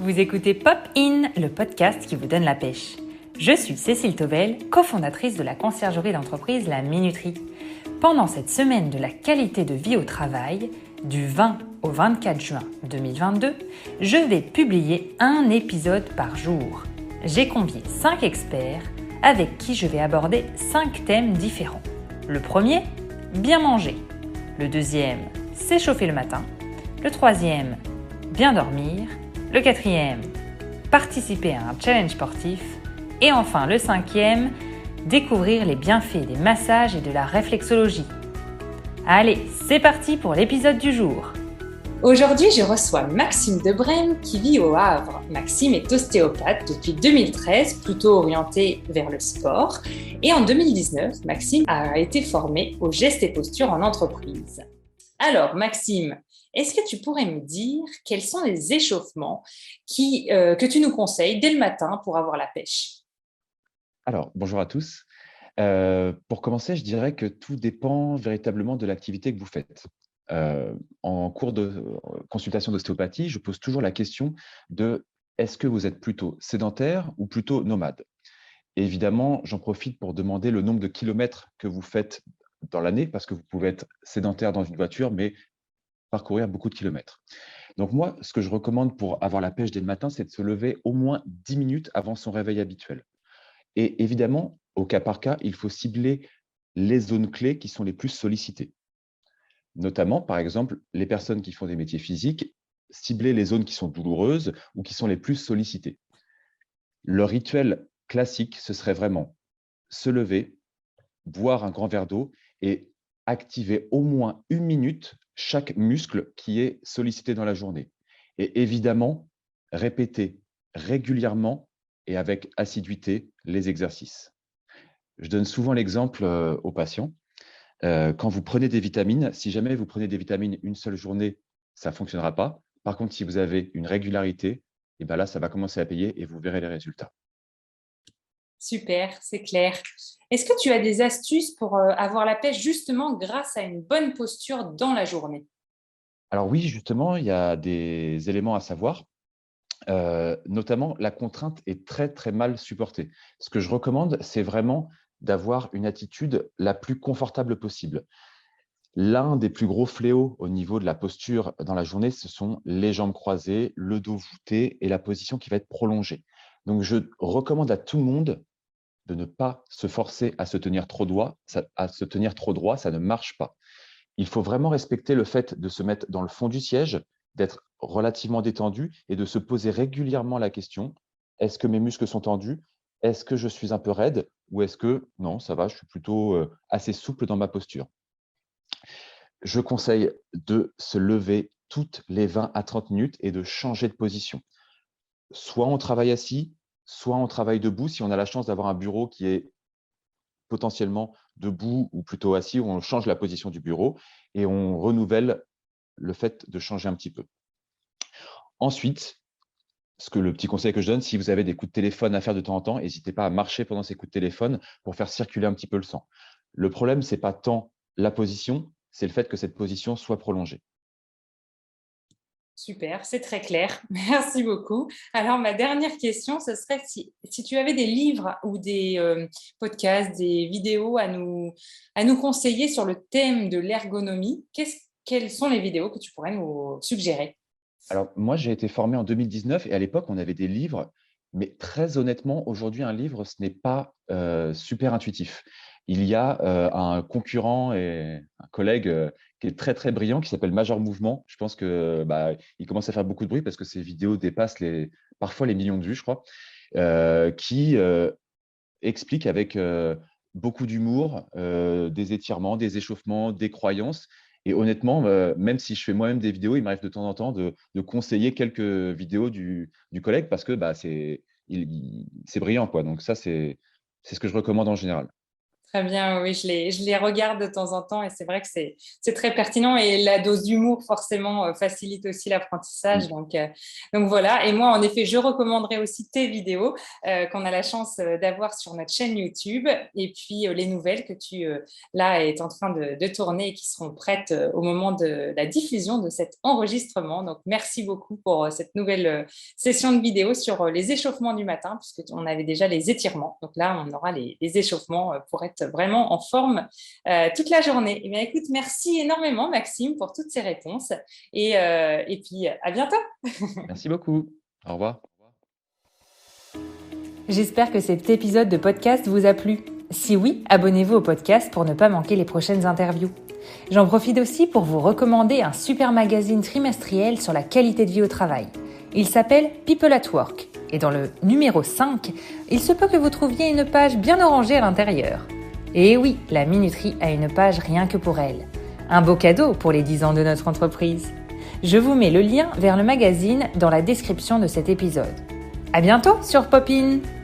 Vous écoutez Pop In, le podcast qui vous donne la pêche. Je suis Cécile Tauvel, cofondatrice de la conciergerie d'entreprise La Minuterie. Pendant cette semaine de la qualité de vie au travail, du 20 au 24 juin 2022, je vais publier un épisode par jour. J'ai convié 5 experts avec qui je vais aborder 5 thèmes différents. Le premier, bien manger. Le deuxième, s'échauffer le matin. Le troisième, bien dormir. Le quatrième, participer à un challenge sportif. Et enfin, le cinquième, découvrir les bienfaits des massages et de la réflexologie. Allez, c'est parti pour l'épisode du jour. Aujourd'hui, je reçois Maxime Debrème qui vit au Havre. Maxime est ostéopathe depuis 2013, plutôt orienté vers le sport. Et en 2019, Maxime a été formé aux gestes et postures en entreprise. Alors, Maxime, est-ce que tu pourrais me dire quels sont les échauffements que tu nous conseilles dès le matin pour avoir la pêche? Alors, bonjour à tous. Pour commencer, je dirais que tout dépend véritablement de l'activité que vous faites. En cours de consultation d'ostéopathie, je pose toujours la question de est-ce que vous êtes plutôt sédentaire ou plutôt nomade? Et évidemment, j'en profite pour demander le nombre de kilomètres que vous faites dans l'année, parce que vous pouvez être sédentaire dans une voiture, mais parcourir beaucoup de kilomètres. Donc moi, ce que je recommande pour avoir la pêche dès le matin, c'est de se lever au moins 10 minutes avant son réveil habituel. Et évidemment, au cas par cas, il faut cibler les zones clés qui sont les plus sollicitées. Notamment, par exemple, les personnes qui font des métiers physiques, cibler les zones qui sont douloureuses ou qui sont les plus sollicitées. Le rituel classique, ce serait vraiment se lever, boire un grand verre d'eau et activer au moins 1 minute chaque muscle qui est sollicité dans la journée. Et évidemment, répéter régulièrement et avec assiduité les exercices. Je donne souvent l'exemple aux patients. Quand vous prenez des vitamines, si jamais vous prenez des vitamines une seule journée, ça ne fonctionnera pas. Par contre, si vous avez une régularité, et ben là, ça va commencer à payer et vous verrez les résultats. Super, c'est clair. Est-ce que tu as des astuces pour avoir la pêche justement grâce à une bonne posture dans la journée? Alors oui, justement, il y a des éléments à savoir. Notamment, la contrainte est très, très mal supportée. Ce que je recommande, c'est vraiment d'avoir une attitude la plus confortable possible. L'un des plus gros fléaux au niveau de la posture dans la journée, ce sont les jambes croisées, le dos voûté et la position qui va être prolongée. Donc, je recommande à tout le monde de ne pas se forcer à se tenir trop droit. Ça ne marche pas. Il faut vraiment respecter le fait de se mettre dans le fond du siège, d'être relativement détendu et de se poser régulièrement la question: est-ce que mes muscles sont tendus? Est-ce que je suis un peu raide? Ou est-ce que non, ça va, je suis plutôt assez souple dans ma posture? Je conseille de se lever toutes les 20 à 30 minutes et de changer de position. Soit on travaille assis, soit on travaille debout si on a la chance d'avoir un bureau qui est potentiellement debout ou plutôt assis, où on change la position du bureau et on renouvelle le fait de changer un petit peu. Ensuite, le petit conseil que je donne, si vous avez des coups de téléphone à faire de temps en temps, n'hésitez pas à marcher pendant ces coups de téléphone pour faire circuler un petit peu le sang. Le problème, ce n'est pas tant la position, c'est le fait que cette position soit prolongée. Super, c'est très clair. Merci beaucoup. Alors, ma dernière question, ce serait si tu avais des livres ou des podcasts, des vidéos à nous conseiller sur le thème de l'ergonomie, quelles sont les vidéos que tu pourrais nous suggérer? Alors, moi, j'ai été formé en 2019 et à l'époque, on avait des livres, mais très honnêtement, aujourd'hui, un livre, ce n'est pas super intuitif. Il y a un concurrent et un collègue qui est très, très brillant, qui s'appelle Major Mouvement. Je pense que il commence à faire beaucoup de bruit parce que ses vidéos dépassent parfois les millions de vues, je crois, qui explique avec beaucoup d'humour des étirements, des échauffements, des croyances. Et honnêtement, même si je fais moi-même des vidéos, il m'arrive de temps en temps de conseiller quelques vidéos du collègue parce que c'est brillant, quoi. Donc ça, c'est ce que je recommande en général. Très bien, oui, je les regarde de temps en temps et c'est vrai que c'est très pertinent et la dose d'humour forcément facilite aussi l'apprentissage. Mm. Donc voilà, et moi en effet, je recommanderais aussi tes vidéos qu'on a la chance d'avoir sur notre chaîne YouTube et puis les nouvelles que tu là est en train de tourner et qui seront prêtes au moment de la diffusion de cet enregistrement. Donc merci beaucoup pour cette nouvelle session de vidéo sur les échauffements du matin puisque on avait déjà les étirements. Donc là, on aura les échauffements pour être vraiment en forme toute la journée. Eh bien, écoute, merci énormément, Maxime, pour toutes ces réponses. Et puis, à bientôt. Merci beaucoup. Au revoir. J'espère que cet épisode de podcast vous a plu. Si oui, abonnez-vous au podcast pour ne pas manquer les prochaines interviews. J'en profite aussi pour vous recommander un super magazine trimestriel sur la qualité de vie au travail. Il s'appelle People at Work. Et dans le numéro 5, il se peut que vous trouviez une page bien orangée à l'intérieur. Et oui, la minuterie a une page rien que pour elle. Un beau cadeau pour les 10 ans de notre entreprise. Je vous mets le lien vers le magazine dans la description de cet épisode. À bientôt sur Pop-In!